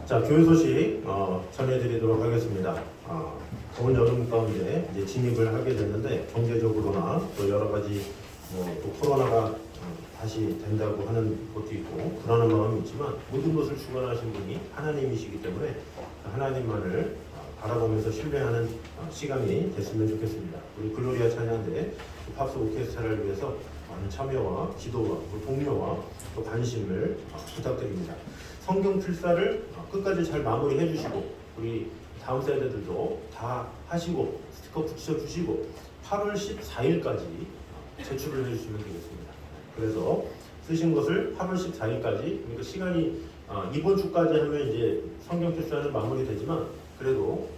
자, 교회 소식 전해드리도록 하겠습니다. 더운 여름 가운데 이제 진입을 하게 됐는데 경제적으로나 또 여러 가지 또 코로나가 다시 된다고 하는 것도 있고 불안한 마음이 있지만 모든 것을 주관하신 분이 하나님이시기 때문에 하나님만을 바라보면서 신뢰하는 시간이 됐으면 좋겠습니다. 우리 글로리아 찬양대 팝스 오케스트라를 위해서 많은 참여와 기도와 또 동료와 또 관심을 부탁드립니다. 성경 필사를 끝까지 잘 마무리해 주시고 우리 다음 세대들도 다 하시고 스티커 붙여주시고 8월 14일까지 제출을 해주시면 되겠습니다. 그래서 쓰신 것을 8월 14일까지 그러니까 시간이 이번 주까지 하면 이제 성경 필사는 마무리되지만 그래도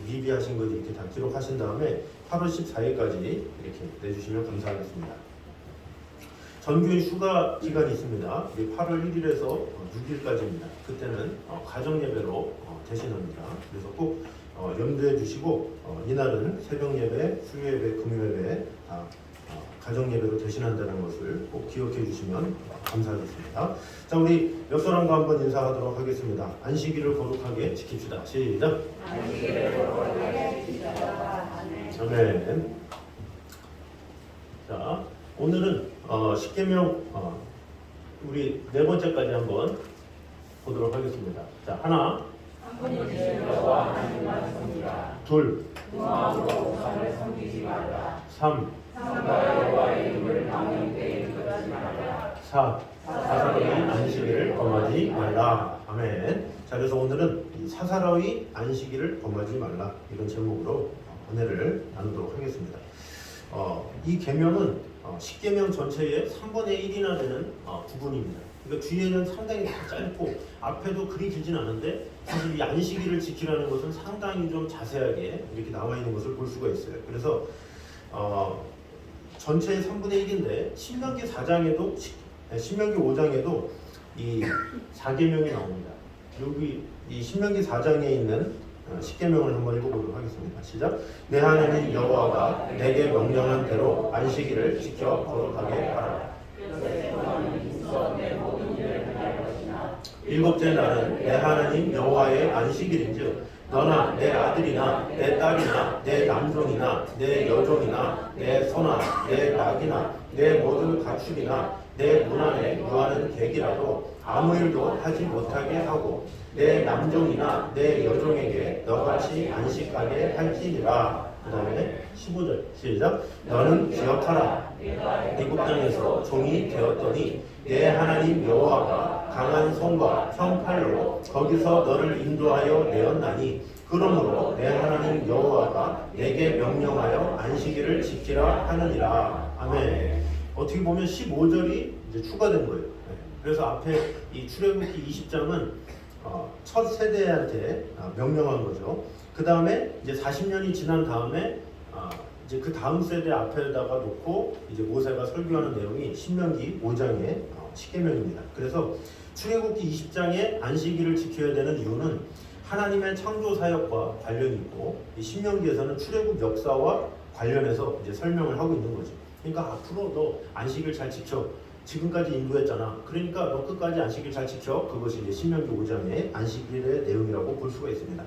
미비하신 것 이렇게 다 기록하신 다음에 8월 14일까지 이렇게 내주시면 감사하겠습니다. 전교회 휴가 기간이 있습니다. 8월 1일에서 6일까지입니다. 그때는 가정 예배로 대신합니다. 그래서 꼭 염두해 주시고 이날은 새벽 예배, 수요 예배, 금요 예배 다 가정 예배로 대신한다는 것을 꼭 기억해 주시면 감사하겠습니다. 자, 우리 옆 사람과 한번 인사하도록 하겠습니다. 안식일을 거룩하게 지킵시다. 시작. 안식일을 거룩하게 지킵시다. 아멘. 자, 오늘은 십계명 우리 네 번째까지 한번 보도록 하겠습니다. 자, 하나, 둘, 3, 4, 사사로이 안식일을 범하지 말라. 아멘. 자, 그래서 오늘은 이 사사로이 안식일을 범하지 말라 이런 제목으로 은혜를 나누도록 하겠습니다. 이 계명은 십계명 전체의 3분의 1이나 되는 부분입니다. 그러니까 뒤에는 상당히 짧고 앞에도 그리 길진 않은데 사실 이 안식일을 지키라는 것은 상당히 좀 자세하게 이렇게 나와 있는 것을 볼 수가 있어요. 그래서 전체의 3분의 1인데 신명기 4장에도 신명기 5장에도 이 4계명이 나옵니다. 여기 이 신명기 4장에 있는 십계명을 한번 읽어보도록 하겠습니다. 시작. 내 하나님 여호와가 내게 명령한 대로 안식일을 지켜 거룩하게 하라. 일곱째 날은 내 하나님 여호와의 안식일인즉 너나 내 아들이나 내 딸이나 내 남종이나 내 여종이나 내 소나 내 낙이나 내 모든 가축이나 내 문 안에 유하는 객이라도 아무 일도 하지 못하게 하고 내 남종이나 내 여종에게 너같이 안식하게 할지니라. 그 다음에 15절 시작. 너는 기억하라. 애굽 땅에서 종이 되었더니 내 하나님 여호와가 강한 손과 평팔로 거기서 너를 인도하여 내었나니 그러므로 내 하나님 여호와가 내게 명령하여 안식일을 지키라 하느니라. 아멘. 어떻게 보면 15절이 이제 추가된 거예요. 그래서 앞에 이 출애굽기 20장은 첫 세대한테 명령한 거죠. 그 다음에 이제 40년이 지난 다음에 이제 그 다음 세대 앞에다가 놓고 이제 모세가 설교하는 내용이 신명기 5장의 십계명입니다. 그래서 출애굽기 20장에 안식일을 지켜야 되는 이유는 하나님의 창조 사역과 관련이 있고 이 신명기에서는 출애굽 역사와 관련해서 이제 설명을 하고 있는 거죠. 그러니까 앞으로 너 안식일 잘 지켜. 지금까지 인도했잖아. 그러니까 너 끝까지 안식일 잘 지켜. 그것이 이제 신명기 5장의 안식일의 내용이라고 볼 수가 있습니다.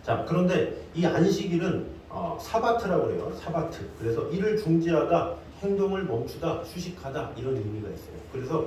자, 그런데 이 안식일은 사바트라고 그래요. 사바트. 그래서 일을 중지하다, 행동을 멈추다, 휴식하다 이런 의미가 있어요. 그래서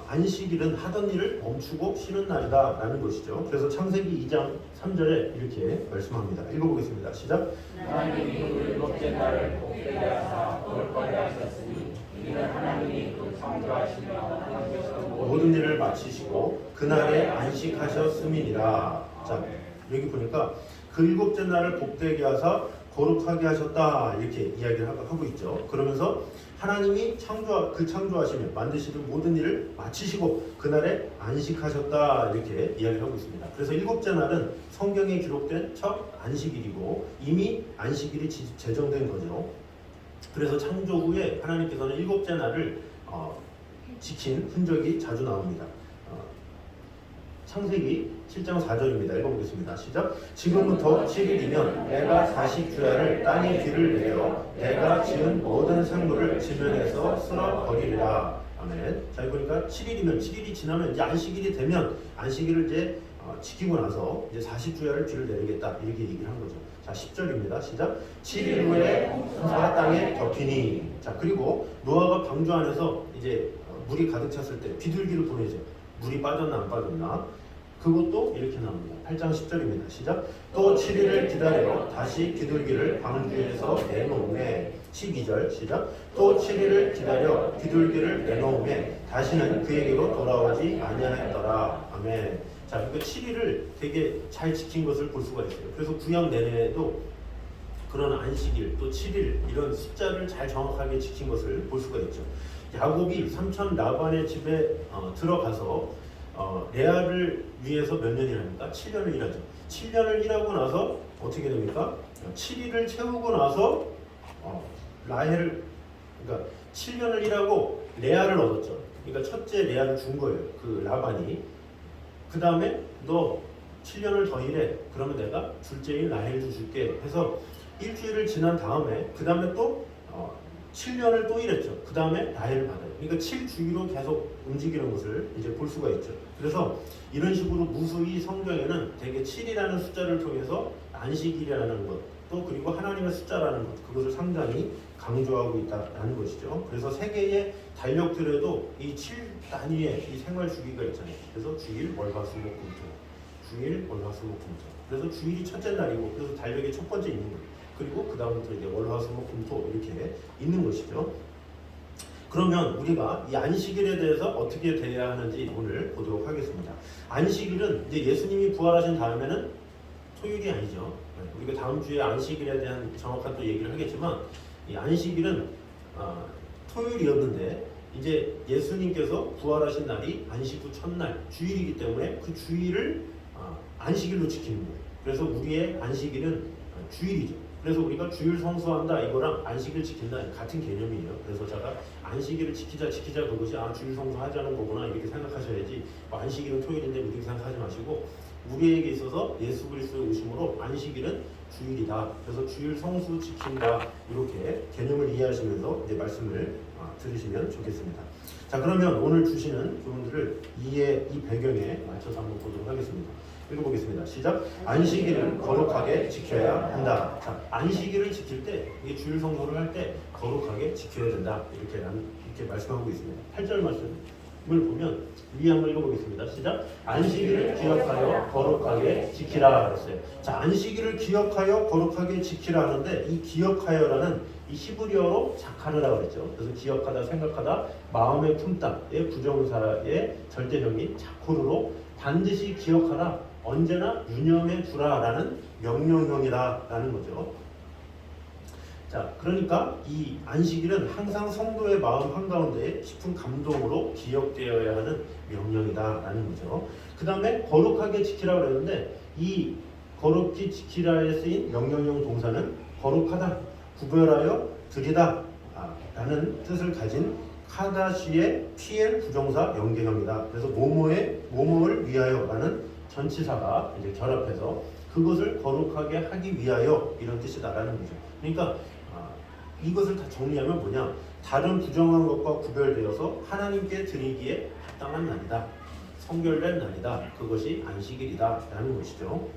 안식일은 하던 일을 멈추고 쉬는 날이다 라는 것이죠. 그래서 창세기 2장 3절에 이렇게 말씀합니다. 읽어보겠습니다. 시작. 하나님이 일곱째 날을 복되게 하사 거룩하게 하셨으니 이는 하나님이 그 창조하시며 모든 일을 마치시고 그날에 안식하셨음이니라. 자, 여기 보니까 그 일곱째 날을 복되게 하사 거룩하게 하셨다 이렇게 이야기를 하고 있죠. 그러면서 하나님이 창조하시며 만드시는 모든 일을 마치시고 그날에 안식하셨다 이렇게 이야기를 하고 있습니다. 그래서 일곱째 날은 성경에 기록된 첫 안식일이고 이미 안식일이 제정된 거죠. 그래서 창조 후에 하나님께서는 일곱째 날을 지킨 흔적이 자주 나옵니다. 창세기 7장 4절입니다. 읽어보겠습니다. 시작. 지금부터 7일이면 내가 다시 주야를 땅에 비를 내려 내가 지은 모든 생물을 지면에서 쓸어버리리라. 아멘. 자, 그러니까 7일이면 7일이 지나면 이제 안식일이 되면 안식일을 이제 지키고 나서 이제 40주야를 뒤를 내리겠다 이렇게 얘기를 한 거죠. 자, 10절입니다. 시작. 7일 후에 홍수가 땅에 덮이니. 자, 그리고 노아가 방주 안에서 이제 물이 가득 찼을 때 비둘기를 보내죠. 물이 빠졌나 안 빠졌나. 그것도 이렇게 나옵니다. 8장 10절입니다. 시작. 또 7일을 기다려 다시 비둘기를 방주에서 내놓음에. 12절 시작. 또 7일을 기다려 비둘기를 내놓음에 다시는 그에게로 돌아오지 아니하였더라. 아멘. 자, 그러니까 7일을 되게 잘 지킨 것을 볼 수가 있어요. 그래서 구약 내내에도 그런 안식일 또 7일 이런 숫자를 잘 정확하게 지킨 것을 볼 수가 있죠. 야곱이 삼촌 라반의 집에 들어가서 레아를 위해서 몇 년 일합니까? 7년을 일하죠. 7년을 일하고 나서 어떻게 됩니까? 7일을 채우고 나서 라헬을, 그러니까 7년을 일하고 레아를 얻었죠. 그러니까 첫째 레아를 준 거예요. 그 라반이. 그 다음에 너 7년을 더 일해. 그러면 내가 둘째인 라헬도 줄게 해서 일주일을 지난 다음에 그 다음에 또 7년을 또 일했죠. 그 다음에 라헬을 받아요. 그러니까 7주기로 계속 움직이는 것을 이제 볼 수가 있죠. 그래서 이런 식으로 무수히 성경에는 대개 7이라는 숫자를 통해서 안식일이라는 것, 또 그리고 하나님의 숫자라는 것, 그것을 상당히 강조하고 있다는 것이죠. 그래서 세계의 달력들에도 이 7단위의 이 생활 주기가 있잖아요. 그래서 주일, 월, 화, 수, 목, 금, 토. 주일, 월, 화, 수, 목, 금, 토. 그래서 주일이 첫째 날이고, 그래서 달력의 첫 번째 있는 거예요. 그리고 그 다음부터 이제 월, 화, 수, 목, 금, 토 이렇게 있는 것이죠. 그러면 우리가 이 안식일에 대해서 어떻게 대해야 하는지 오늘 보도록 하겠습니다. 안식일은 이제 예수님이 부활하신 다음에는 토요일이 아니죠. 우리가 다음 주에 안식일에 대한 정확한 또 얘기를 하겠지만 이 안식일은 토요일이었는데 이제 예수님께서 부활하신 날이 안식 후 첫날 주일이기 때문에 그 주일을 안식일로 지키는 거예요. 그래서 우리의 안식일은 주일이죠. 그래서 우리가 주일 성수한다 이거랑 안식일 지킨다 같은 개념이에요. 그래서 제가 안식일을 지키자 그것이 주일 성수하자는 거구나 이렇게 생각하셔야지 안식일은 토요일인데 이렇게 생각하지 마시고 우리에게 있어서 예수 그리스도의 오심으로 안식일은 주일이다. 그래서 주일 성수 지킨다 이렇게 개념을 이해하시면서 이제 말씀을 들으시면 좋겠습니다. 자, 그러면 오늘 주시는 부분들을 이 배경에 맞춰서 한번 보도록 하겠습니다. 읽어보겠습니다. 시작. 안식일을 거룩하게 지켜야 한다. 자, 안식일을 지킬 때, 이게 주일 성소를 할 때 거룩하게 지켜야 된다. 이렇게 말씀하고 있습니다. 8절 말씀을 보면 위에 한번 읽어보겠습니다. 시작. 안식일을 기억하여 거룩하게 지키라 그랬어요. 자, 안식일을 기억하여 거룩하게 지키라 하는데 이 기억하여라는 이 히브리어로 자카르라 그랬죠. 그래서 기억하다, 생각하다, 마음에 품다의 부정사의 절대형인 자코르로 반드시 기억하라. 언제나 유념해 두라라는 명령형이다라는 거죠. 자, 그러니까 이 안식일은 항상 성도의 마음 한가운데 깊은 감동으로 기억되어야 하는 명령이다라는 거죠. 그 다음에 거룩하게 지키라고 그랬는데 이 거룩히 지키라에 쓰인 명령형 동사는 거룩하다, 구별하여 드리다 라는 뜻을 가진 카다시의 PL 부정사 연계형이다. 그래서 뭐뭐를 위하여라는 전치사가 이제 결합해서 그것을 거룩하게 하기 위하여 이런 뜻이다라는 거죠. 그러니까 이것을 다 정리하면 뭐냐? 다른 부정한 것과 구별되어서 하나님께 드리기에 합당한 날이다. 성결된 날이다. 그것이 안식일이다라는 것이죠.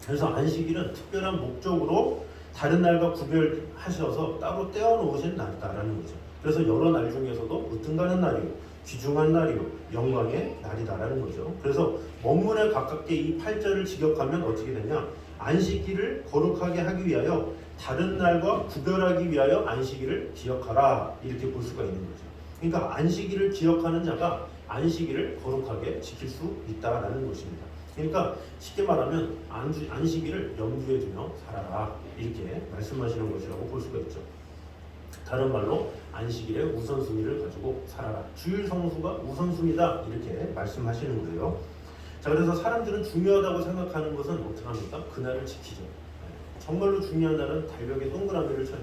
그래서 안식일은 특별한 목적으로 다른 날과 구별하셔서 따로 떼어놓으신 날이다라는 거죠. 그래서 여러 날 중에서도 으뜸가는 날이고 귀중한 날이고 영광의 날이다라는 거죠. 그래서 원문에 가깝게 이 8절을 직역하면 어떻게 되냐? 안식일을 거룩하게 하기 위하여 다른 날과 구별하기 위하여 안식일을 기억하라 이렇게 볼 수가 있는 거죠. 그러니까 안식일을 기억하는 자가 안식일을 거룩하게 지킬 수 있다라는 것입니다. 그러니까 쉽게 말하면 안식일을 염두에 두며 살아라 이렇게 말씀하시는 것이라고 볼 수가 있죠. 다른 말로 안식일의 우선순위를 가지고 살아라. 주일 성수가 우선순위다 이렇게 말씀하시는 거예요. 자, 그래서 사람들은 중요하다고 생각하는 것은 어떻게 합니까? 그날을 지키죠. 정말로 중요한 날은 달력에 동그라미를 쳐요.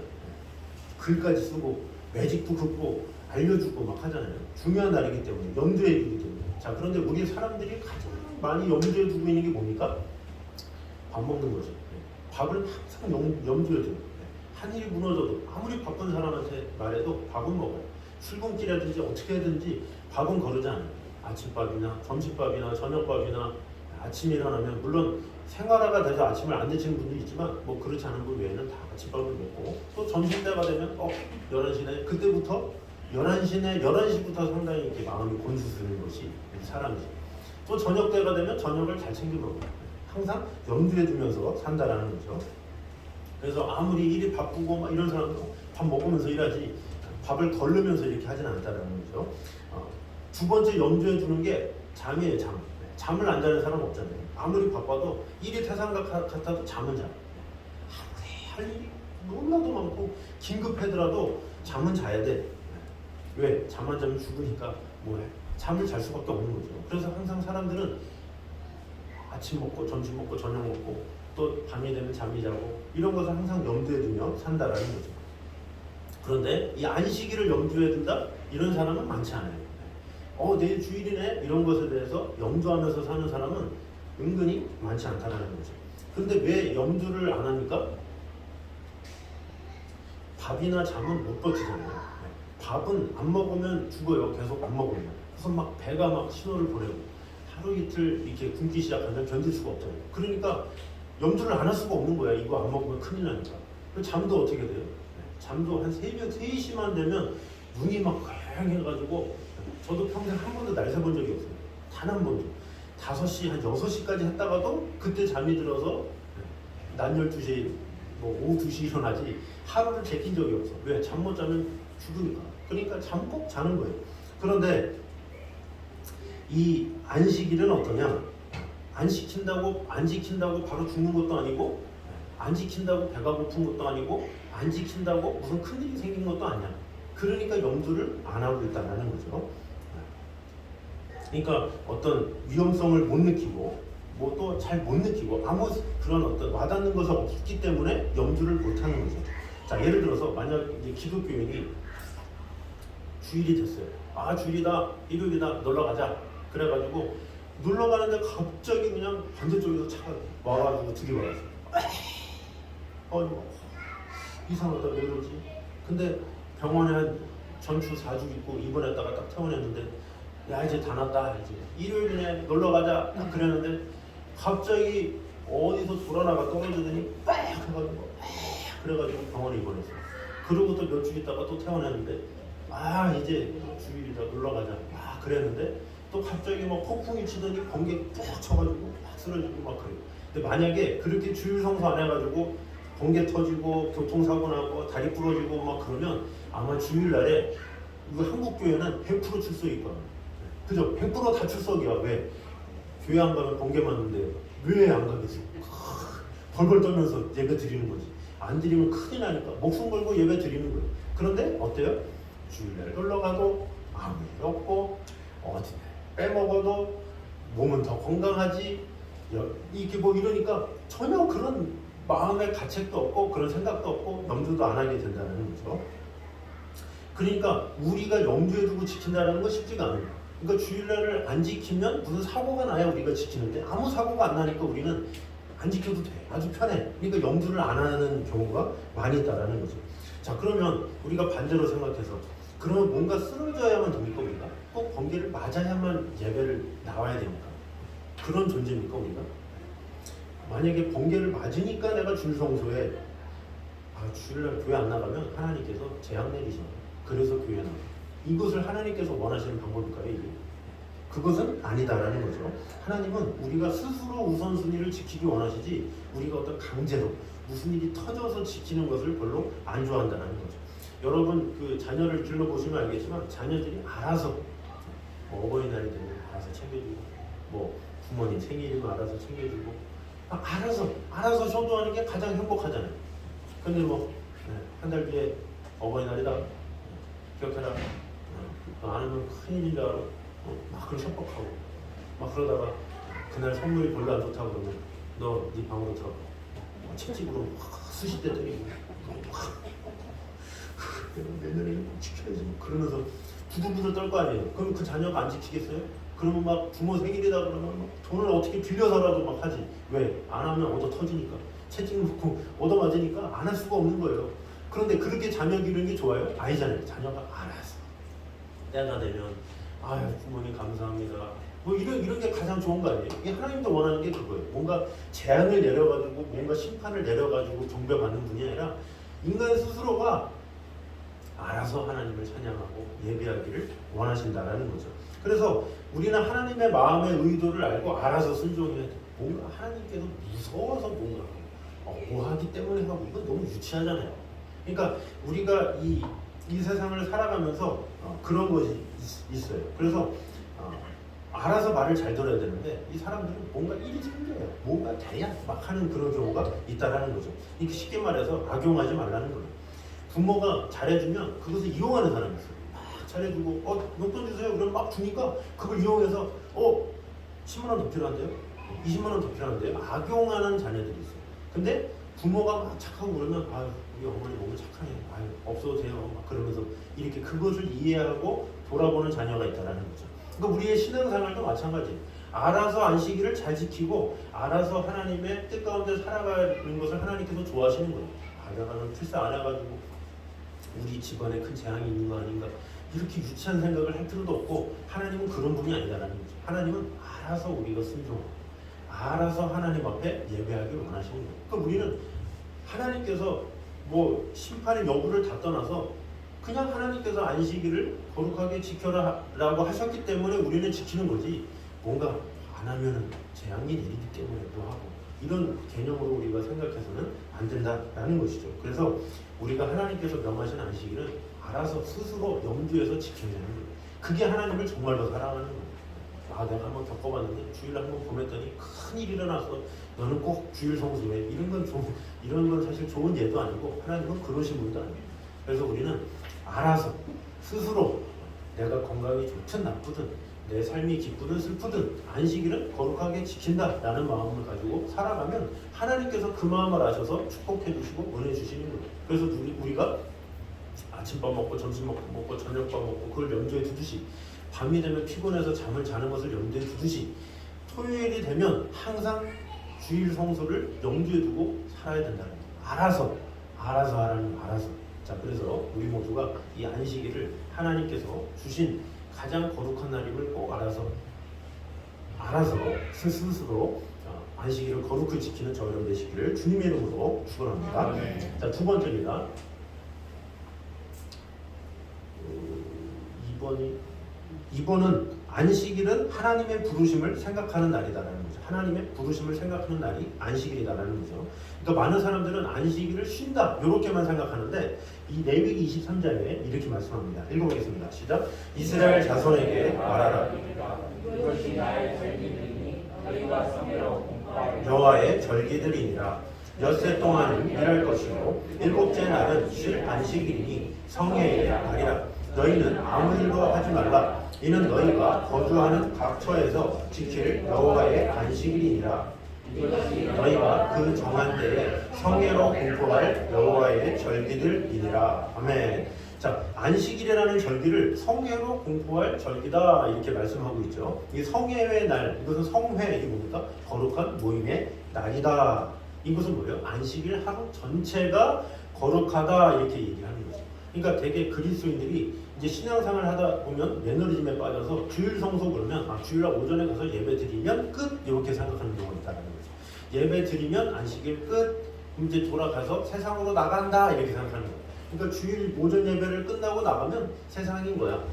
글까지 쓰고 매직도 긋고 알려주고 막 하잖아요. 중요한 날이기 때문에 염두에 두기 때문에. 자, 그런데 우리 사람들이 가장 많이 염두에 두고 있는 게 뭡니까? 밥 먹는 거죠. 밥을 항상 염두에 두고 한 일이 무너져도 아무리 바쁜 사람한테 말해도 밥은 먹어요. 출근길이라든지 어떻게 해든지 밥은 거르지 않아요. 아침밥이나 점심밥이나 저녁밥이나 아침에 일어나면 물론 생활화가 돼서 아침을 안 드시는 분도 있지만 뭐 그렇지 않은 분 외에는 다 아침밥을 먹고 또 점심때가 되면 11시네 그때부터 11시부터 상당히 이렇게 마음이 곤두서는 것이 사람이지. 또 저녁 때가 되면 저녁을 잘 챙겨 먹어요. 항상 염두에 두면서 산다라는 거죠. 그래서 아무리 일이 바쁘고 막 이런 사람도 밥 먹으면서 일하지 밥을 덜르면서 이렇게 하진 않다라는 거죠. 두 번째 염두에 두는 게 잠이에요. 잠을 안 자는 사람 없잖아요. 아무리 바빠도 일이 태산 같아도 잠은 자. 아무리 할 일이 너무나도 많고 긴급하더라도 잠은 자야 돼. 왜? 잠만 자면 죽으니까 뭐해? 잠을 잘 수밖에 없는 거죠. 그래서 항상 사람들은 아침 먹고 점심 먹고 저녁 먹고 또 밤이 되면 잠이 자고 이런 것을 항상 염두에 두며 산다라는 거죠. 그런데 이 안식일을 염두에 둔다? 이런 사람은 많지 않아요. 내일 주일이네? 이런 것에 대해서 염두하면서 사는 사람은 은근히 많지 않다는 거죠. 그런데 왜 염두를 안 하니까? 밥이나 잠은 못 버티잖아요. 밥은 안 먹으면 죽어요. 계속 안 먹으면. 그래서 막 배가 막 신호를 보내고 하루 이틀 이렇게 굶기 시작하면 견딜 수가 없잖아요. 그러니까 염두를 안 할 수가 없는 거야. 이거 안 먹으면 큰일 나니까. 잠도 어떻게 돼요? 잠도 한 새벽 3시만 되면 눈이 막 하얘가지고 저도 평생 한 번도 날 새 본 적이 없어요. 단 한 번도. 5시, 한 6시까지 했다가도 그때 잠이 들어서 낮 12시에 뭐 오후 2시 일어나지 하루를 제낀 적이 없어. 왜? 잠 못 자면 죽으니까. 그러니까 잠 꼭 자는 거예요. 그런데 이 안식일은 어떠냐? 안 지킨다고 바로 죽는 것도 아니고 안 지킨다고 배가 고픈 것도 아니고 안 지킨다고 무슨 큰일이 생긴 것도 아니야. 그러니까 염두를 안 하고 있다는 거죠. 그러니까 어떤 위험성을 못 느끼고 뭐 또 잘 못 느끼고 아무 그런 어떤 와닿는 것이 없기 때문에 염두를 못 하는 거죠. 자, 예를 들어서 만약 이제 기독교인이 주일이 됐어요. 주일이다, 일요일이다, 놀러 가자. 그래가지고 놀러 가는데 갑자기 그냥 반대쪽에서 차가 와가지고 들이받았어요. 이상하다, 왜 그러지? 근데 병원에 한 전주 4주 있고 입원했다가 딱 퇴원했는데 야 이제 다 났다 이제 일요일에 놀러 가자 딱 그랬는데 갑자기 어디서 돌아나가 떨어지더니 빡 해가지고 그래가지고 병원에 입원했어요. 그러고 또 몇 주 있다가 또 퇴원했는데 이제 주일이다 놀러 가자 그랬는데 또 갑자기 막 폭풍이 치더니 번개 푹 쳐가지고 막 쓰러지고 막 그래요. 근데 만약에 그렇게 주일 성수 안 해가지고 번개 터지고 교통사고 나고 다리 부러지고 막 그러면 아마 주일날에 이거 한국 교회는 100% 출석이 있거든요. 그죠? 100% 다 출석이야. 왜? 교회 안 가면 번개 맞는데 왜 안 가겠어? 벌벌 떨면서 예배 드리는 거지. 안 드리면 큰일 나니까 목숨 걸고 예배 드리는 거예요. 그런데 어때요? 주일날 놀러 가도 아무 일 없고 어디 빼먹어도 몸은 더 건강하지 이렇게 뭐 이러니까 전혀 그런 마음의 가책도 없고 그런 생각도 없고 염두도 안 하게 된다는 거죠. 그러니까 우리가 염두에 두고 지킨다는 건 쉽지가 않아요. 그러니까 주일날을 안 지키면 무슨 사고가 나야 우리가 지키는데 아무 사고가 안 나니까 우리는 안 지켜도 돼. 아주 편해. 그러니까 염두를 안 하는 경우가 많이 있다는 거죠. 자, 그러면 우리가 반대로 생각해서 그러면 뭔가 쓰러져야만 됩니까 우리가? 꼭 번개를 맞아야만 예배를 나와야 됩니까? 그런 존재입니까 우리가? 만약에 번개를 맞으니까 내가 주일성소에 주일날 교회 안 나가면 하나님께서 재앙 내리시나 그래서 교회 나가 이것을 하나님께서 원하시는 방법일까요 이게? 그것은 아니다라는 거죠. 하나님은 우리가 스스로 우선순위를 지키기 원하시지 우리가 어떤 강제로 무슨 일이 터져서 지키는 것을 별로 안 좋아한다는 거죠. 여러분 그 자녀를 길러보시면 알겠지만 자녀들이 알아서 뭐 어버이날이 되면 알아서 챙겨주고 뭐 부모님 생일이면 알아서 챙겨주고 알아서 효도하는 게 가장 행복하잖아요. 근데 뭐 한 달 뒤에 어버이날이다 기억해라 안 하면 큰일이다 막 그런 협박하고 막 그러다가 그날 선물이 별로 안 좋다고 그러면 너 네 방으로 들어가 채찍으로 수십 대 때리고 내년에 지켜야지 그러면서 부들부들 떨 거 아니에요. 그럼 그 자녀가 안 지키겠어요? 그러면 막 부모 생일이다 그러면 막 돈을 어떻게 빌려서라도 막 하지. 왜? 안 하면 얻어 터지니까 채찍 놓고 얻어 맞으니까 안 할 수가 없는 거예요. 그런데 그렇게 자녀 기르는 게 좋아요? 아니잖아요. 자녀가 알아서 때가 되면 아유 부모님 감사합니다. 뭐 이런 게 가장 좋은 거 아니에요? 이게 하나님도 원하는 게 그거예요. 뭔가 재앙을 내려가지고 뭔가 심판을 내려가지고 경배받는 분이 아니라 인간 스스로가 알아서 하나님을 찬양하고 예배하기를 원하신다라는 거죠. 그래서 우리는 하나님의 마음의 의도를 알고 알아서 순종해야 돼. 뭔가 하나님께서 무서워서 뭔가 오하기 때문에 하고 이건 너무 유치하잖아요. 그러니까 우리가 이 세상을 살아가면서 그런 것이 있어요. 그래서 알아서 말을 잘 들어야 되는데 이 사람들은 뭔가 일이 생겨요. 뭔가 돼야 막 하는 그런 경우가 있다라는 거죠. 이렇게 쉽게 말해서 악용하지 말라는 거예요. 부모가 잘해주면 그것을 이용하는 사람이 있어요. 막 잘해주고 용돈 주세요. 그럼 막 주니까 그걸 이용해서 10만 원 더 필요한데요? 20만 원 더 필요한데요? 악용하는 자녀들이 있어요. 근데 부모가 막 착하고 그러면 우리 어머니 너무 착하네. 없어도 돼요. 막 그러면서 이렇게 그것을 이해하고 돌아보는 자녀가 있다라는 거죠. 그러니까 우리의 신앙생활도 마찬가지예요. 알아서 안식일을 잘 지키고 알아서 하나님의 뜻 가운데 살아가는 것을 하나님께서 좋아하시는 거예요. 나는 출세 안 해가지고 우리 집안에 큰 재앙이 있는 거 아닌가 이렇게 유치한 생각을 할 필요도 없고 하나님은 그런 분이 아니다라는 거죠. 하나님은 알아서 우리가 순종하고 알아서 하나님 앞에 예배하기를 원하시는 거예요. 그러니까 우리는 하나님께서 뭐 심판의 여부를 다 떠나서 그냥 하나님께서 안식일을 거룩하게 지켜라 라고 하셨기 때문에 우리는 지키는 거지 뭔가 안 하면은 재앙이 내리기 때문에 또 하고 이런 개념으로 우리가 생각해서는 안 된다라는 것이죠. 그래서 우리가 하나님께서 명하신 안식일은 알아서 스스로 염두에서 지켜야 되는 거예요. 그게 하나님을 정말로 사랑하는 거예요. 내가 한번 겪어봤는데 주일 한번 보냈더니 큰일이 일어났어. 너는 꼭 주일 성수해. 이런 건 사실 좋은 예도 아니고 하나님은 그러신 분도 아니에요. 그래서 우리는 알아서 스스로 내가 건강이 좋든 나쁘든 내 삶이 기쁘든 슬프든 안식일은 거룩하게 지킨다라는 마음을 가지고 살아가면 하나님께서 그 마음을 아셔서 축복해 주시고 은혜 주시는 거예요. 그래서 우리가 아침밥 먹고 점심 먹고 저녁밥 먹고 그걸 염두에 두듯이 밤이 되면 피곤해서 잠을 자는 것을 염두에 두듯이 토요일이 되면 항상 주일 성소를 염두에 두고 살아야 된다는 거예요. 알아서 하라는 거 알아서. 자, 그래서 우리 모두가 이 안식일을 하나님께서 주신 가장 거룩한 날임을 꼭 알아서 스스로 안식일을 거룩히 지키는 저 여러분 되시기를 주님의 이름으로 축원합니다. 자, 두 번째입니다. 2번은 안식일은 하나님의 부르심을 생각하는 날이다라는 거죠. 하나님의 부르심을 생각하는 날이 안식일이다라는 거죠. 그러니까 많은 사람들은 안식일을 쉰다 이렇게만 생각하는데 이 레위기 23장에 이렇게 말씀합니다. 읽어보겠습니다. 시작. 이스라엘 자손에게 말하라. 이것이 나의 절기들이니 너희가 성회로 공포하여 여호와의 절기들이니라. 엿새 동안은 일할 것이고 일곱째 날은 쉴 안식일이니 성회의 날이라. 너희는 아무 일도 하지 말라. 이는 너희가 거주하는 각 처에서 지킬 여호와의 안식일이니라. 너희가 그 정한 때에 성회로 공포할 여호와의 절기들이니라. 아멘. 자, 안식일이라는 절기를 성회로 공포할 절기다 이렇게 말씀하고 있죠. 이 성회의 날, 이것은 성회, 이게 뭡니까? 거룩한 모임의 날이다. 이것은 뭐예요? 안식일 하루 전체가 거룩하다 이렇게 얘기하는 거죠. 그러니까 되게 그리스도인들이 이제 신앙생활 하다 보면 매너리즘에 빠져서 주일 성소 그러면 주일날 오전에 가서 예배 드리면 끝 이렇게 생각하는 경우가 있다는 거죠. 예배 드리면 안식일 끝, 이제 돌아가서 세상으로 나간다 이렇게 생각하는 거예요. 그러니까 주일 오전 예배를 끝나고 나가면 세상인 거야.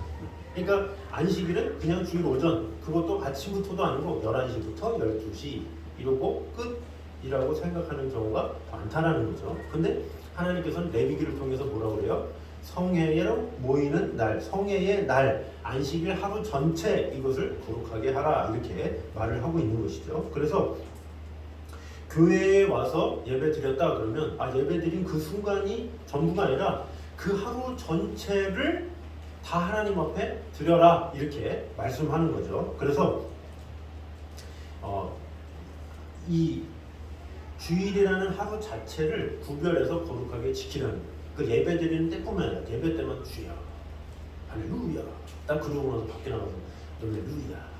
그러니까 안식일은 그냥 주일 오전, 그것도 아침부터도 아니고 11시부터 12시 이러고 끝이라고 생각하는 경우가 많다라는 거죠. 근데 하나님께서는 레위기를 통해서 뭐라고 그래요? 성회로 모이는 날, 성회의 날, 안식일 하루 전체 이것을 거룩하게 하라 이렇게 말을 하고 있는 것이죠. 그래서 교회에 와서 예배 드렸다 그러면 예배 드린 그 순간이 전부가 아니라 그 하루 전체를 다 하나님 앞에 드려라 이렇게 말씀하는 거죠. 그래서 이 주일이라는 하루 자체를 구별해서 거룩하게 지키는 거예요. 그 예배 드리는 때뿐만 아니라 예배 때만 주야 할렐루야 딱 그러고 나서 밖에 나가서 할렐루야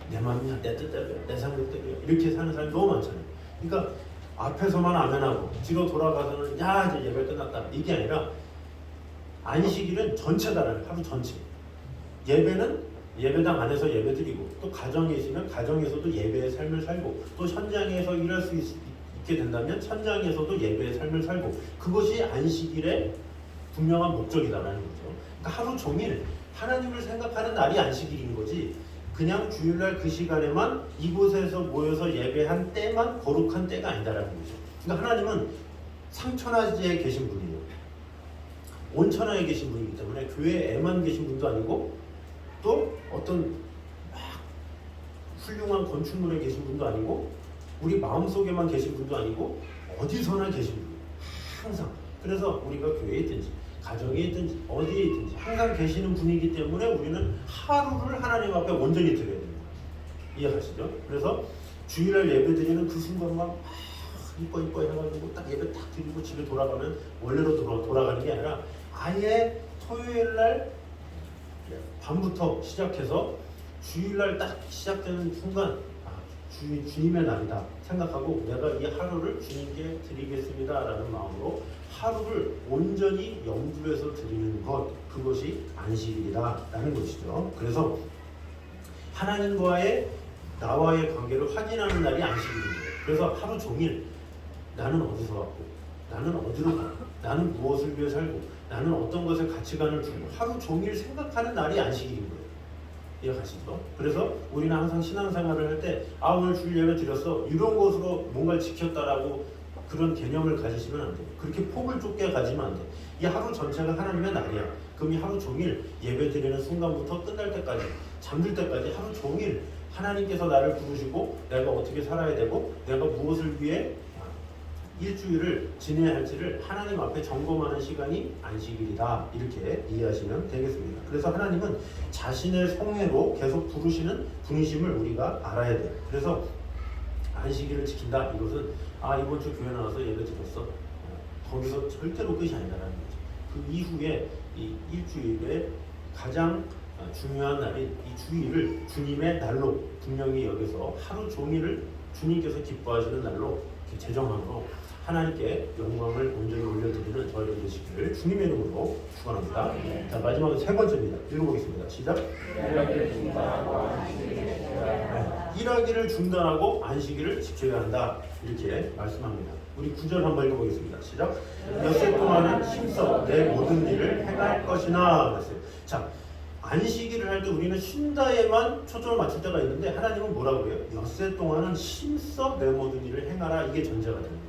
내 마음이야 내 뜻대로야 내 생각대로야 이렇게 사는 사람이 너무 많잖아요. 그러니까 앞에서만 아멘하고 뒤로 돌아가서는 이제 예배 끝났다 이게 아니라 안식일은 전체다라는 하루 전체 예배는 예배당 안에서 예배 드리고 또 가정에 있으면 가정에서도 예배의 삶을 살고 또 현장에서 일할 수 있게 된다면 현장에서도 예배의 삶을 살고 그것이 안식일의 분명한 목적이다라는 거죠. 그러니까 하루 종일 하나님을 생각하는 날이 안식일인 거지 그냥 주일날 그 시간에만 이곳에서 모여서 예배한 때만 거룩한 때가 아니다라는 거죠. 그러니까 하나님은 상천하지에 계신 분이에요. 온천하에 계신 분이기 때문에 교회에만 계신 분도 아니고 또 어떤 막 훌륭한 건축물에 계신 분도 아니고 우리 마음속에만 계신 분도 아니고 어디서나 계신 분이에요. 항상. 그래서 우리가 교회에 있든지 가정에 있든지 어디에 있든지 항상 계시는 분이기 때문에 우리는 하루를 하나님 앞에 온전히 드려야 됩니다. 이해가시죠? 그래서 주일날 예배 드리는 그 순간만 이뻐 해가지고 딱 예배 딱 드리고 집에 돌아가면 원래로 돌아가는 게 아니라 아예 토요일날 밤부터 시작해서 주일날 딱 시작되는 순간 주님의 날이다 생각하고 내가 이 하루를 주님께 드리겠습니다 라는 마음으로 하루를 온전히 염두에서 드리는 것 그것이 안식일이다 라는 것이죠. 그래서 하나님과의 나와의 관계를 확인하는 날이 안식일이에요. 그래서 하루 종일 나는 어디서 왔고 나는 어디로 가고 나는 무엇을 위해 살고 나는 어떤 것에 가치관을 두고 하루 종일 생각하는 날이 안식일인 거예요. 이해가시죠? 그래서 우리는 항상 신앙생활을 할 때 오늘 주일 예배 드렸어 이런 것으로 뭔가를 지켰다라고 그런 개념을 가지시면 안 돼요. 그렇게 폭을 좁게 가지면 안 돼요. 이 하루 전체가 하나님의 날이야. 그럼 이 하루 종일 예배 드리는 순간부터 끝날 때까지 잠들 때까지 하루 종일 하나님께서 나를 부르시고 내가 어떻게 살아야 되고 내가 무엇을 위해 일주일을 지내야 할지를 하나님 앞에 점검하는 시간이 안식일이다 이렇게 이해하시면 되겠습니다. 그래서 하나님은 자신의 성회로 계속 부르시는 분이심을 우리가 알아야 돼요. 그래서 안식일을 지킨다 이것은 이번 주 교회 나와서 예배 드렸어 거기서 절대로 끝이 아니다라는 거죠. 그 이후에 이 일주일에 가장 중요한 날인 이 주일을 주님의 날로 분명히 여기서 하루 종일을 주님께서 기뻐하시는 날로 제정함으로 하나님께 영광을 온전히 올려드리는 저희들 되시기를 주님의 이름으로 축원합니다. 자 마지막으로 세 번째입니다. 읽어보겠습니다. 시작. 일하기를 중단하고 안식일을 지켜야 한다 이렇게 말씀합니다. 우리 9절 한번 읽어보겠습니다. 시작. 엿새 동안은 힘써 내 모든 일을 행할 것이나 그랬어요. 자 안식일을 할 때 우리는 쉰다에만 초점을 맞출 때가 있는데 하나님은 뭐라고 해요? 엿새 동안은 힘써 내 모든 일을 행하라 이게 전제가 되는 거예요.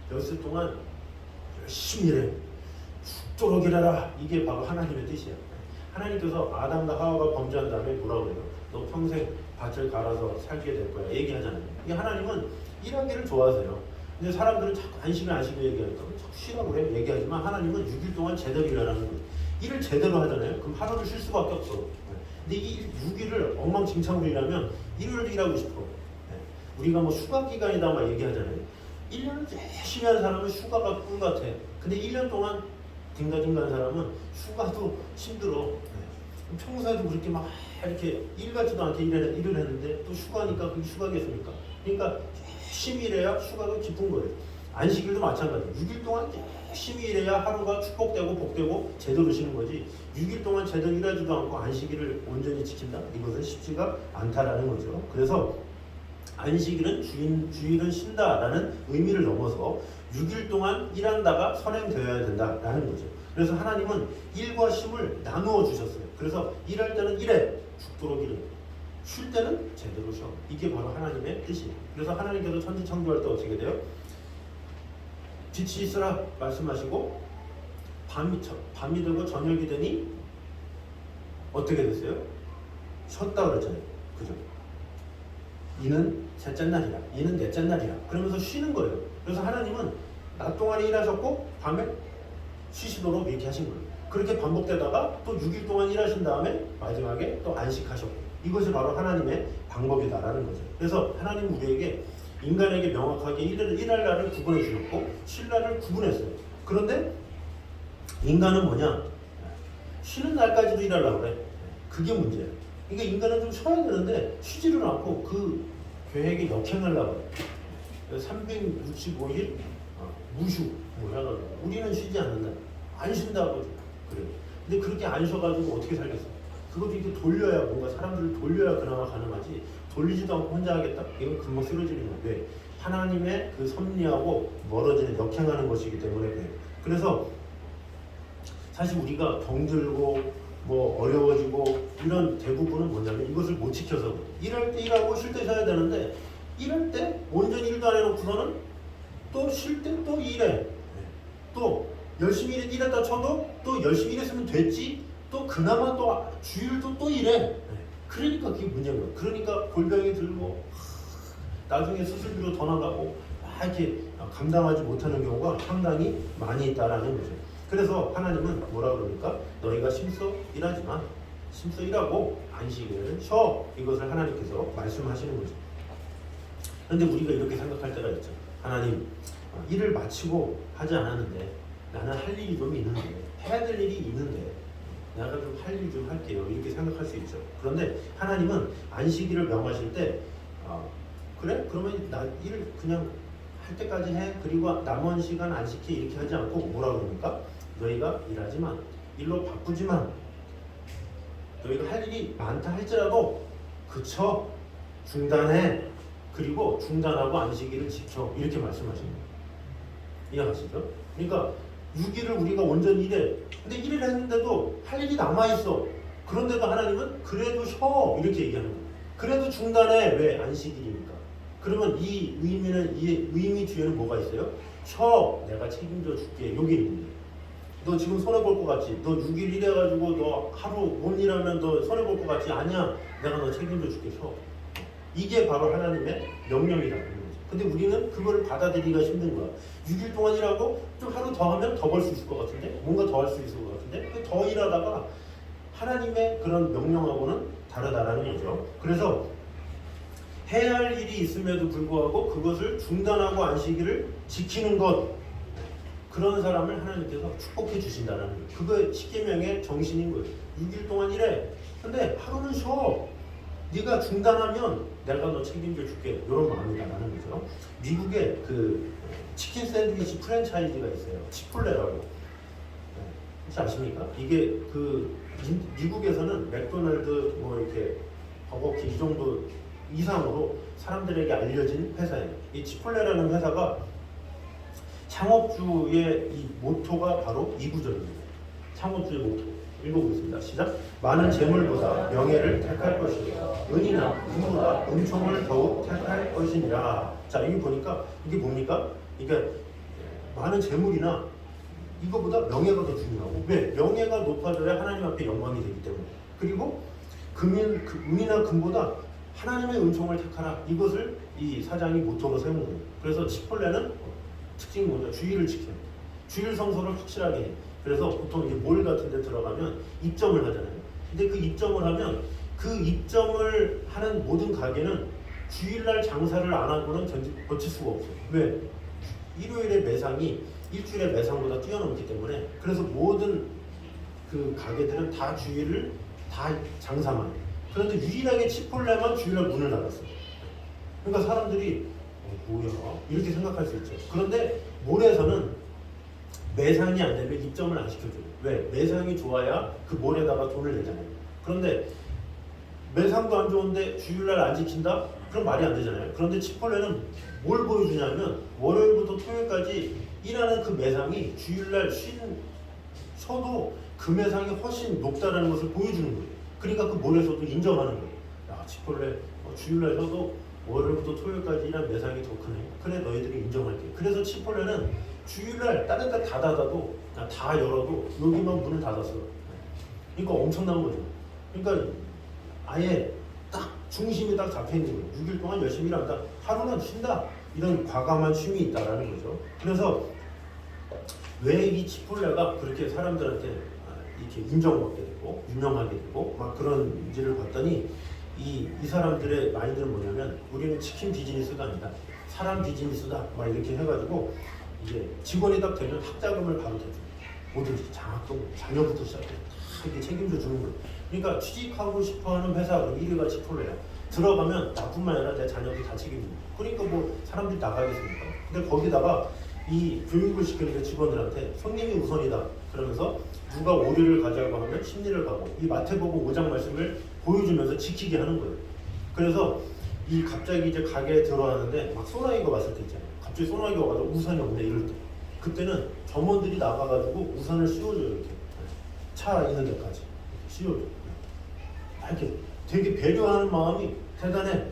엿새 동안 열심히 일해 죽도록 일하라 이게 바로 하나님의 뜻이에요. 하나님께서 아담과 하와가 범죄한 다음에 뭐라고 해요? 너 평생 밭을 갈아서 살게 될 거야 얘기하잖아요. 이게 하나님은 일하기를 좋아하세요. 근데 사람들은 자꾸 안식을 얘기하니까 자꾸 쉬라고 그래 얘기하지만 하나님은 6일 동안 제대로 일하라는 거예요. 일을 제대로 하잖아요. 그럼 하루를 쉴 수밖에 없어. 근데 이 6일을 엉망진창으로 일하면 일요일 일하고 싶어. 우리가 뭐 휴가 기간이다 막 얘기하잖아요. 1년을 열심히 하는 사람은 휴가가 꿈 같아. 근데 1년 동안 딩가딩가 하는 사람은 휴가도 힘들어. 평소에도 그렇게 막 이렇게 일 같지도 않게 일을 했는데 또 휴가니까 그게 휴가겠습니까? 그러니까 열심히 일해야 휴가가 기쁜 거예요. 안식일도 마찬가지예요. 6일 동안 열심히 일해야 하루가 축복되고 복되고 제대로 쉬는 거지 6일 동안 제대로 일하지도 않고 안식일을 온전히 지킨다? 이것은 쉽지가 않다라는 거죠. 그래서 안식일은 주일은 쉰다라는 의미를 넘어서 6일 동안 일한다가 선행되어야 된다라는 거죠. 그래서 하나님은 일과 쉼을 나누어 주셨어요. 그래서 일할 때는 일해 죽도록 일해 쉴 때는 제대로 쉬어. 이게 바로 하나님의 뜻이에요. 그래서 하나님께서 천지창조할 때 어떻게 돼요? 빛이 있으라 말씀하시고 밤이 되고 저녁이 되니 어떻게 됐어요? 쉬었다 그랬잖아요. 그죠? 이는 셋째 날이라 이는 넷째 날이라 그러면서 쉬는 거예요. 그래서 하나님은 낮 동안에 일하셨고 밤에 쉬시도록 이렇게 하신 거예요. 그렇게 반복되다가 또 6일 동안 일하신 다음에 마지막에 또 안식하셨고 이것이 바로 하나님의 방법이다라는 거죠. 그래서 하나님 우리에게 인간에게 명확하게 일할 날을 구분해 주셨고 쉴 날을 구분했어요. 그런데 인간은 뭐냐? 쉬는 날까지도 일하려고 그래. 그게 문제예요. 그러니까 인간은 좀 쉬어야 되는데 쉬지를 않고 그 계획에 역행하려고 그래. 365일 무휴 뭐 해가지고 우리는 쉬지 않는다. 안 쉰다고 그래요. 근데 그렇게 안 쉬어가지고 어떻게 살겠어? 그것도 이렇게 돌려야 뭔가 사람들을 돌려야 그나마 가능하지. 돌리지도 않고 혼자 하겠다? 이건 금방 쓰러지는 건데 하나님의 그 섭리하고 멀어지는 역행하는 것이기 때문에 그래요. 그래서 사실 우리가 병들고 뭐 어려워지고 이런 대부분은 뭐냐면 이것을 못 지켜서 일할 때 일하고 쉴 때 쉬어야 되는데 일할 때 온전히 일도 안 해놓고서는 또 쉴 때 또 일해. 또 열심히 일했다 쳐도 또 열심히 일했으면 됐지. 또 그나마 또 주일도 또 일해. 그러니까 그게 문제인 거예요. 그러니까 골병이 들고 나중에 수술비로 더 나가고 막 이렇게 감당하지 못하는 경우가 상당히 많이 있다라는 거죠. 그래서 하나님은 뭐라 그러니까 너희가 심써 일하지만 심써 일하고 안식을 쉬어. 이것을 하나님께서 말씀하시는 거죠. 그런데 우리가 이렇게 생각할 때가 있죠. 하나님, 일을 마치고 하지 않았는데 나는 할 일이 좀 있는데 해야 될 일이 있는데 내가 좀 할 일 좀 할게요. 이렇게 생각할 수 있죠. 그런데 하나님은 안식일을 명하실 때 그래? 그러면 나 일 그냥 할 때까지 해. 그리고 남은 시간 안식해. 이렇게 하지 않고 뭐라 그러니까 너희가 일하지만 일로 바쁘지만 너희가 할 일이 많다 할지라도 그쳐 중단해. 그리고 중단하고 안식일을 지켜. 이렇게 말씀하시는 거예요. 이해가시죠? 그러니까 6일을 우리가 온전히 일해. 근데 1일 했는데도 할 일이 남아있어. 그런데도 하나님은 그래도 쉬어. 이렇게 얘기하는 거예요. 그래도 중단해. 왜? 안식일이니까. 그러면 이 의미 뒤에는 뭐가 있어요? 쉬어. 내가 책임져 줄게. 요게 있는 거예요. 너 지금 손해볼 것 같지? 너 6일 일해가지고 너 하루 못 일하면 너 손해볼 것 같지? 아니야. 내가 너 책임져 줄게. 쉬어. 이게 바로 하나님의 명령이라는 거죠. 근데 우리는 그거를 받아들이기가 힘든 거야. 6일 동안 일하고 좀 하루 더 하면 더 벌 수 있을 것 같은데? 뭔가 더 할 수 있을 것 같은데? 더 일하다가 하나님의 그런 명령하고는 다르다라는 거죠. 그래서 해야 할 일이 있음에도 불구하고 그것을 중단하고 안식일을 지키는 것, 그런 사람을 하나님께서 축복해 주신다는 거예요. 그거 십계명의 정신인 거예요. 6일 동안 일해. 근데 하루는 쉬어. 네가 중단하면 내가 너 책임져 줄게. 이런 마음이다라는 거죠. 미국에 그 치킨 샌드위치 프랜차이즈가 있어요. 치폴레라고. 혹시 아십니까? 이게 그 미국에서는 맥도날드 뭐 이렇게 버거킹 이 정도 이상으로 사람들에게 알려진 회사예요. 이 치폴레라는 회사가 창업주의 이 모토가 바로 이 구절입니다. 창업주의 모토. 읽어보겠습니다. 시작. 많은 재물보다 명예를 택할 것이요 은이나 금보다 은총을 더욱 택할 것이니라. 자, 여기 보니까 이게 뭡니까? 이게 많은 재물이나 이거보다 명예가 더 중요하고, 왜? 명예가 높아져야 하나님 앞에 영광이 되기 때문에. 그리고 은이나 금보다 하나님의 은총을 택하라. 이것을 이 사장이 모토로 세운 거예요. 그래서 치폴레는 특징이 뭐냐? 주일을 지켜요. 주일 성소를 확실하게 해요. 그래서 보통 이제 몰 같은 데 들어가면 입점을 하잖아요. 근데 그 입점을 하면 그 입점을 하는 모든 가게는 주일날 장사를 안 하고는 버틸 수가 없어요. 왜? 일요일의 매상이 일주일의 매상보다 뛰어넘기 때문에. 그래서 모든 그 가게들은 다 주일을 다 장사만 해요. 그런데 유일하게 치폴레만 주일날 문을 닫았어요. 그러니까 사람들이 뭐야? 이렇게 생각할 수 있죠. 그런데 몰에서는 매상이 안 되면 입점을 안 시켜줘요. 왜? 매상이 좋아야 그 몰에다가 돈을 내잖아요. 그런데 매상도 안 좋은데 주일날 안 지킨다? 그럼 말이 안 되잖아요. 그런데 치폴레는 뭘 보여주냐면 월요일부터 토요일까지 일하는 그 매상이 주일날 쉬어도 그 매상이 훨씬 높다는 것을 보여주는 거예요. 그러니까 그 몰에서도 인정하는 거예요. 야, 치폴레 주일날 쉬어도 월요일부터 토요일까지 일한 매상이 더 크네. 그래, 너희들이 인정할게. 그래서 치폴레는 주일날 다른 데 다 닫아도 다 열어도 여기만 문을 닫았어. 그러니까 엄청난 거죠. 그러니까 아예 딱 중심이 딱 잡혀 있는 거예요. 6일 동안 열심히 일한다. 하루는 쉰다. 이런 과감한 쉼이 있다라는 거죠. 그래서 왜 이 치폴레가 그렇게 사람들한테 이렇게 인정받게 되고 유명하게 되고 막 그런지를 봤더니 이 사람들의 마인드는 뭐냐면 우리는 치킨 비즈니스가 아니다. 사람 비즈니스다. 막 이렇게 해가지고 이제 직원이 딱 되면 학자금을 바로 대줘. 뭐든지 장학금, 자녀부터 시작해 다 이렇게 책임져 주는 거예요. 그러니까 취직하고 싶어하는 회사가 1위가 치폴레야. 들어가면 나뿐만 아니라 내 자녀도 다 책임져. 그러니까 뭐 사람들이 나가겠습니까? 근데 거기다가 이 교육을 시키는데 직원들한테 손님이 우선이다. 그러면서 누가 오류를 가져가고 하면 심리를 가고 이 마태복음 5장 말씀을 보여주면서 지키게 하는 거예요. 그래서 이 갑자기 이제 가게에 들어왔는데 막 소나기가 왔을 때 있잖아요. 갑자기 소나기가 와서 우산이 없네 이럴 때. 그때는 점원들이 나가가지고 우산을 씌워줘요. 이렇게 차 있는 데까지 씌워줘. 이렇게 되게 배려하는 마음이 대단해.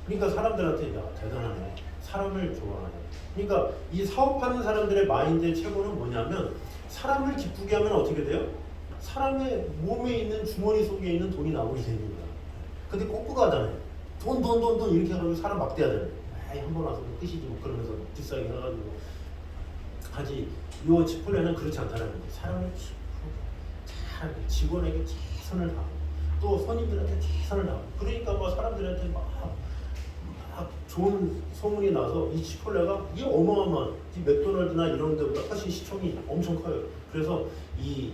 그러니까 사람들한테 야 대단하네. 사람을 좋아하네. 그러니까 이 사업하는 사람들의 마인드의 최고는 뭐냐면 사람을 기쁘게 하면 어떻게 돼요? 사람의 몸에 있는 주머니 속에 있는 돈이 나오게 되는 거야. 근데 꼬꾸가 하잖아요. 돈 이렇게 해가지고 사람 막대하잖아요. 에이 한 번 와서 뭐 끝이지 뭐 그러면서 비싸게 해가지고 하지. 요 치폴레는 그렇지 않다는 거예요. 사람을 잘 직원에게 최선을 다하고 또 손님들한테 최선을 다하고 그러니까 뭐 사람들한테 막 좋은 소문이 나서 이 치폴레가 이게 어마어마한 이 맥도날드나 이런 데보다 훨씬 시총이 엄청 커요. 그래서 이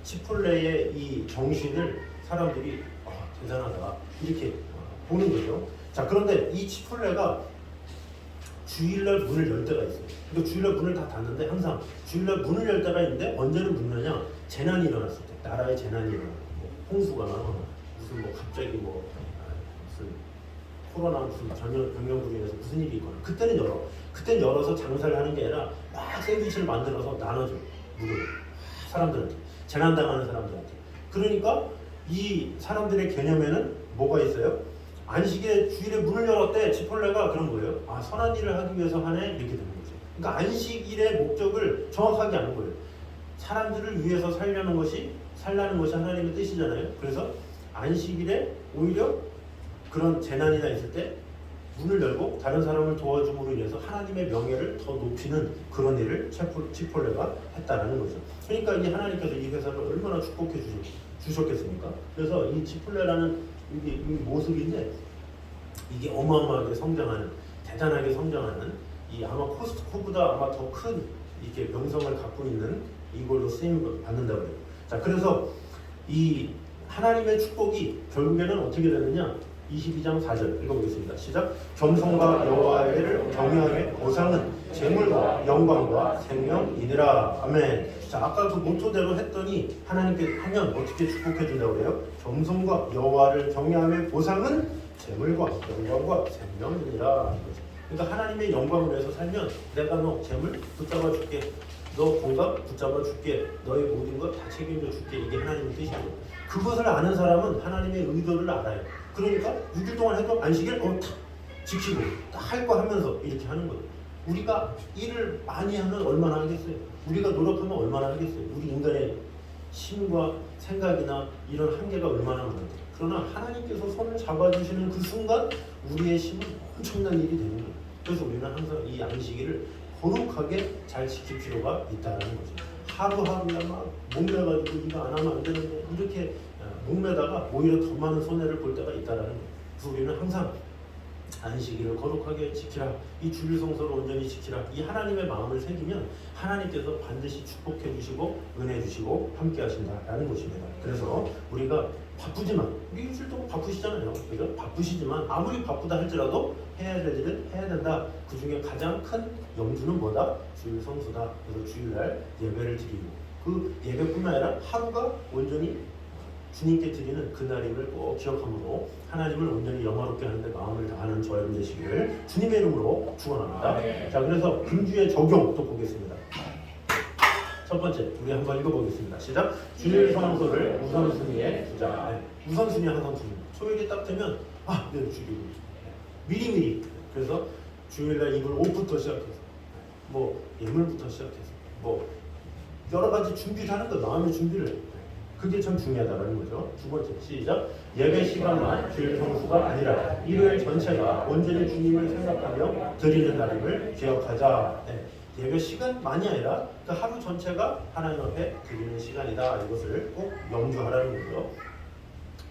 치폴레의 이 정신을 사람들이 대단하다 이렇게 보는 거죠. 자 그런데 이 치폴레가 주일날 문을 열 때가 있어요. 그러니까 주일날 문을 다 닫는데 항상 주일날 문을 열 때가 있는데 언제는 문 여냐? 재난이 일어났을 때 나라에 재난이 일어나고 뭐 홍수가 나거나 무슨 뭐 갑자기 뭐 무슨 코로나 무슨 병명으로 인해서 무슨 일이 있거나 그때는 열어. 그때는 열어서 장사를 하는 게 아니라 막 샌드위치를 만들어서 나눠줘. 무료로 사람들한테 재난당하는 사람들한테. 그러니까 이 사람들의 개념에는 뭐가 있어요? 안식에 주일에 문을 열었대. 치폴레가 그런 거예요. 아 선한 일을 하기 위해서 하네 이렇게 되는 거죠. 그러니까 안식일의 목적을 정확하게 아는 거예요. 사람들을 위해서 살라는 것이 하나님의 뜻이잖아요. 그래서 안식일에 오히려 그런 재난이나 있을 때 문을 열고 다른 사람을 도와줌으로 인해서 하나님의 명예를 더 높이는 그런 일을 치폴레가 했다라는 거죠. 그러니까 이 하나님께서 이 회사를 얼마나 축복해 주셨겠습니까? 그래서 이 치폴레라는 이 모습인데 이게 어마어마하게 성장하는 대단하게 성장하는 이 아마 코스트코보다 아마 더 큰 이렇게 명성을 갖고 있는 이걸로 쓰임 받는다고 해요. 자 그래서 이 하나님의 축복이 결국에는 어떻게 되느냐? 22장 4절 읽어보겠습니다. 시작. 겸손과 여호와를 경외함의 보상은 재물과 영광과 생명이니라. 아멘. 자 아까 그 모토대로 했더니 하나님께 하면 어떻게 축복해 준다고 그래요? 겸손과 여호와를 경외함의 보상은 재물과 영광과 생명이니라. 그러니까 하나님의 영광을 위해서 살면 내가 너 재물 붙잡아 줄게. 너 건강 붙잡아 줄게. 너의 모든 것 다 책임져 줄게. 이게 하나님의 뜻이죠. 그것을 아는 사람은 하나님의 의도를 알아요. 그러니까 6일 동안 해도 안식일 탁 지키고 딱 할 거 하면서 이렇게 하는 거예요. 우리가 일을 많이 하면 얼마나 하겠어요? 우리가 노력하면 얼마나 하겠어요? 우리 인간의 힘과 생각이나 이런 한계가 얼마나 많은데. 그러나 하나님께서 손을 잡아주시는 그 순간 우리의 힘은 엄청난 일이 되는 거예요. 그래서 우리는 항상 이 안식일을 거룩하게 잘 지킬 필요가 있다는 거죠. 하루하루야 막 목매가지고 이거 안 하면 안 되는데 이렇게 목매다가 오히려 더 많은 손해를 볼 때가 있다는 거예요. 그래서 우리는 항상 안식일을 거룩하게 지키라. 이 주일 성소를 온전히 지키라. 이 하나님의 마음을 새기면 하나님께서 반드시 축복해 주시고 은혜 주시고 함께 하신다라는 것입니다. 그래서 우리가 바쁘지만 우리 일주일 동안 바쁘시잖아요. 그죠? 바쁘시지만 아무리 바쁘다 할지라도 해야 될 일은 해야 된다. 그 중에 가장 큰 영주는 뭐다? 주일 성수다. 그래서 주일날 예배를 드리고 그 예배뿐만 아니라 하루가 온전히 주님께 드리는 그날임을 꼭 기억함으로 하나님을 온전히 영화롭게 하는데 마음을 다하는 저 여러분 되시기를 주님의 이름으로 축원합니다. 자 그래서 금주의 적용 또 보겠습니다. 첫 번째 우리 한번 읽어보겠습니다. 시작. 주일 성소를 우선순위에 두자. 우선순위 항상 두는 토요일이 딱 되면 내일 주일 미리미리. 그래서 주일날 이불 옷부터 시작해서 뭐 예물부터 시작해서 뭐 여러 가지 준비를 하는 거 마음의 준비를. 그게 참 중요하다는 거죠. 두 번째 시작. 예배 시간만 주일 성수가 아니라 일요일 전체가 온전히 주님을 생각하며 드리는 날임을 기억하자. 예배 시간만이 아니라 그 하루 전체가 하나님 앞에 드리는 시간이다. 이것을 꼭 명주하라는 거죠.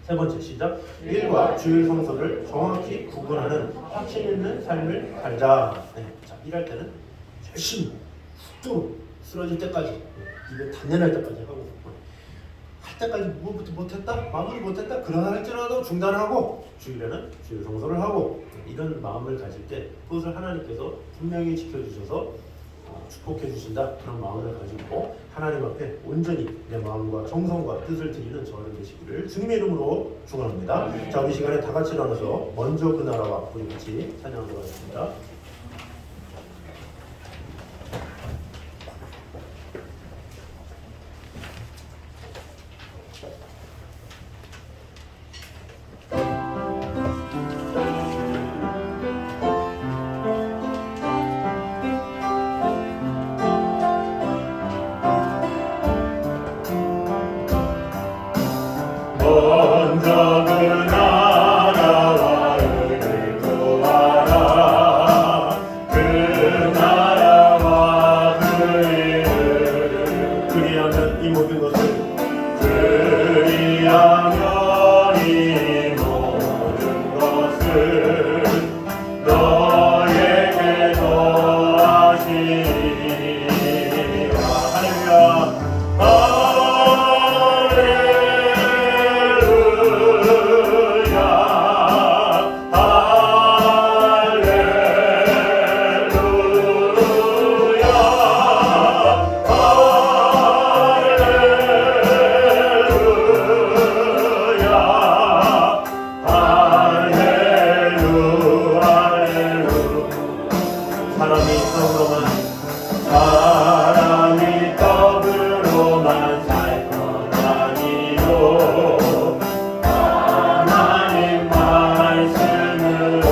세 번째 시작. 일과 주일 성소를 정확히 구분하는 확신 있는 삶을 살자. 자, 일할 때는 열심히 또 쓰러질 때까지 입에 단련할 때까지 하고 할 때까지 못했다? 마무리 못했다? 그러나 할지라도 중단하고 주일에는 주일 성소를 하고 이런 마음을 가질 때 그것을 하나님께서 분명히 지켜주셔서 축복해 주신다 그런 마음을 가지고 하나님 앞에 온전히 내 마음과 정성과 뜻을 드리는 저를 되시기를 주님의 이름으로 축원합니다. 자, 우리 시간에 다 같이 일어나서 먼저 그 나라와 우리 같이 찬양하도록 하겠습니다. 먼저 그 나라와 의를 구하라. 그 나라와 그 의를 그리하면 이 모든 것을 그리하면 이 모든 것을 너에게 더하시리라. 할렐루야. 사람이 떡으로만 살 것 아니요 하나님 말씀으로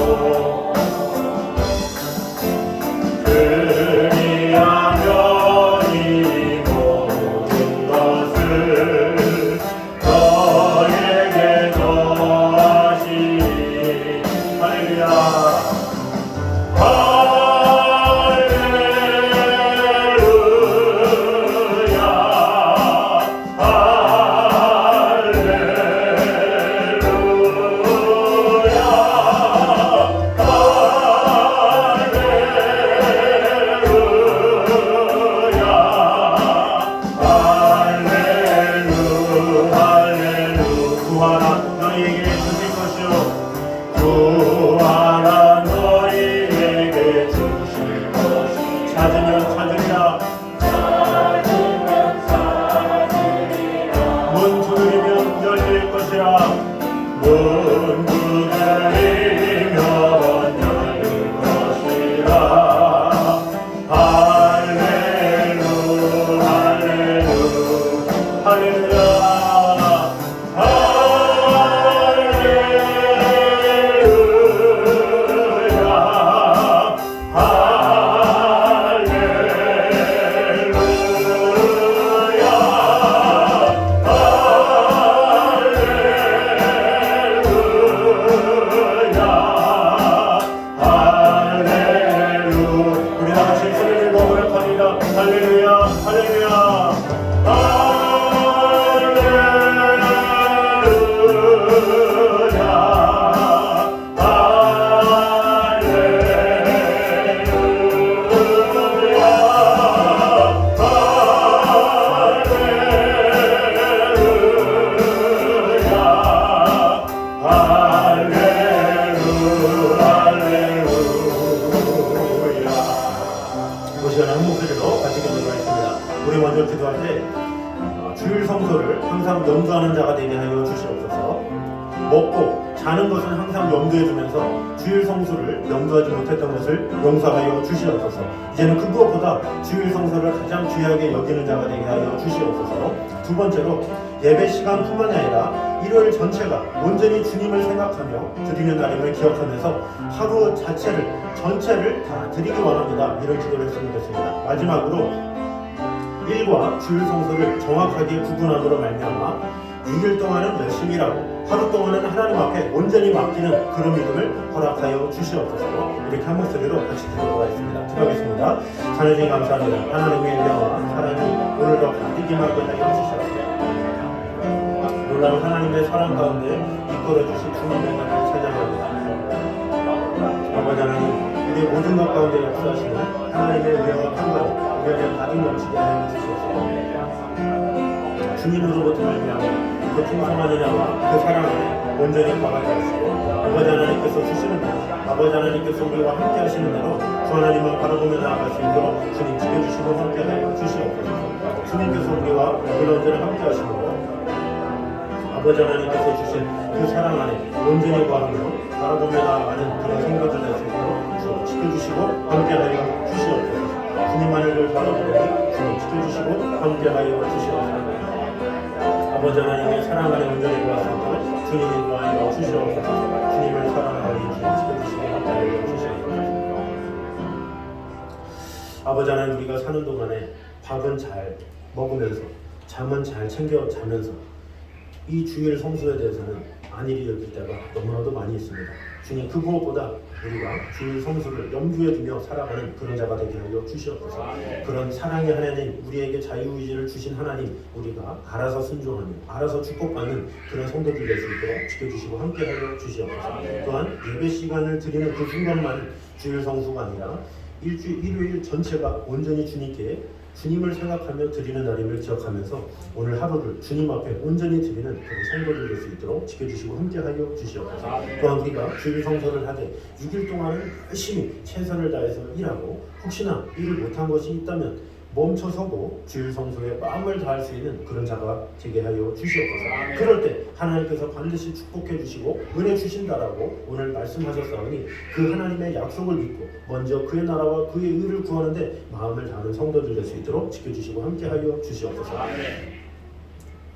그리하면 이 모든 것을 너에게 더하시리. 할렐루야. 구하라 너희에게 주실 것이 찾으면 찾으리라. 문 두드리면 열릴 것이라. 문 두드리면 열릴 것이라. 할렐루 할렐루 할렐루야. 우리 먼저 기도할 때 주일 성소를 항상 염두하는 자가 되게 하여 주시옵소서. 먹고 자는 것은 항상 염두에 두면서 주일 성소를 염두하지 못했던 것을 용서하여 주시옵소서. 이제는 그 무엇보다 주일 성소를 가장 귀하게 여기는 자가 되게 하여 주시옵소서. 두 번째로 예배 시간뿐만 아니라 일요일 전체가 온전히 주님을 생각하며 드리는 날임을 기억하면서 하루 전체를 다 드리기 원합니다. 이런 기도를 했으면 좋겠습니다. 마지막으로 일과 주일 성소를 정확하게 구분함으로 말미암아 6일 동안은 열심히 일하고 하루 동안은 하나님 앞에 온전히 맡기는 그런 믿음을 허락하여 주시옵소서. 이렇게 한 목소리로 같이 기도하겠습니다. 기도하겠습니다. 하나님 감사합니다. 하나님의 은혜와 사랑이 오늘도 가득히 임하게 하여 주시옵소서. 놀라운 하나님의 사랑 가운데 이끌어주신 주님의 나를 찬양합니다. 아버지 하나님, 우리의 모든 것 가운데 역사하시는 하나님의 은혜와 평강이 우리 안에 가득 넘치게 하여 주시옵소서. 주님으로부터 말미암아 그 풍성한 은혜와 그 사랑 안에 온전히 거하게 하시고 아버지 하나님께서 주시는 대로 아버지 하나님께서 우리와 함께 하시는 대로 주 하나님을 바라보며 나아갈 수 있도록 주님 지켜주시고 함께하여 주시옵소서. 주님께서 우리와 늘 언제나 함께 하시고 아버지 하나님께서 주신 그 사랑 안에 온전히 거하며 바라보며 나아가는 그런 생각을 낼 수 있도록 지켜주시고 함께하여 주시옵소서. 주님만을 바라보니 주님 지켜주시고 함께하여 주시옵소서. 아버지 하나님의 사랑 안에 온전히 거하시도록 주님이 인도하여 주시옵소서. 주님을 사랑하니 주님 지켜주시고 함께하여 주시옵소서. 아버지 하나님, 우리가 사는 동안에 밥은 잘 먹으면서 잠은 잘 챙겨 자면서 이 주일 성수에 대해서는 안일히 여길 때가 너무나도 많이 있습니다. 주님, 그 무엇보다 우리가 주일 성수를 염두에 두며 살아가는 그런 자가 되게 하여 주시옵소서. 그런 사랑의 하나님, 우리에게 자유의지를 주신 하나님, 우리가 알아서 순종하며 알아서 축복받는 그런 성도들 될 수 있도록 지켜주시고 함께하여 주시옵소서. 또한 예배 시간을 드리는 그 순간만 주일 성수가 아니라 일요일 전체가 온전히 주님께 주님을 생각하며 드리는 날임을 기억하면서 오늘 하루를 주님 앞에 온전히 드리는 그런 성도들 될 수 있도록 지켜주시고 함께하여 주시옵소서. 또한 우리가 주일 성수를 하되 6일 동안은 열심히 최선을 다해서 일하고 혹시나 일을 못한 것이 있다면 멈춰서고 주일 성수에 마음을 다할 수 있는 그런 자가 되게 하여 주시옵소서. 그럴 때 하나님께서 반드시 축복해 주시고 은혜 주신다라고 오늘 말씀하셨사오니 그 하나님의 약속을 믿고 먼저 그의 나라와 그의 의를 구하는데 마음을 다하는 성도들 될 수 있도록 지켜주시고 함께하여 주시옵소서.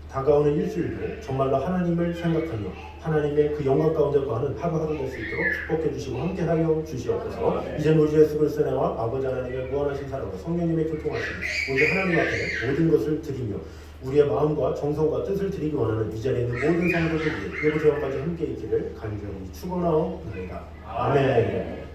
다가오는 일주일도 정말로 하나님을 생각하며 하나님의 그 영광 가운데 거하는 하루하루 될 수 있도록 축복해 주시고 함께하여 주시옵소서. 이제 우리 예수 그리스도의 은혜와 아버지 하나님의 무한하신 사랑과 성령님의 교통하심 오직 하나님 앞에 모든 것을 드리며 우리의 마음과 정성과 뜻을 드리기 원하는 이 자리에 있는 모든 성도들 위해 여부저까지 함께 있기를 간절히 축원하옵나이다. 아멘.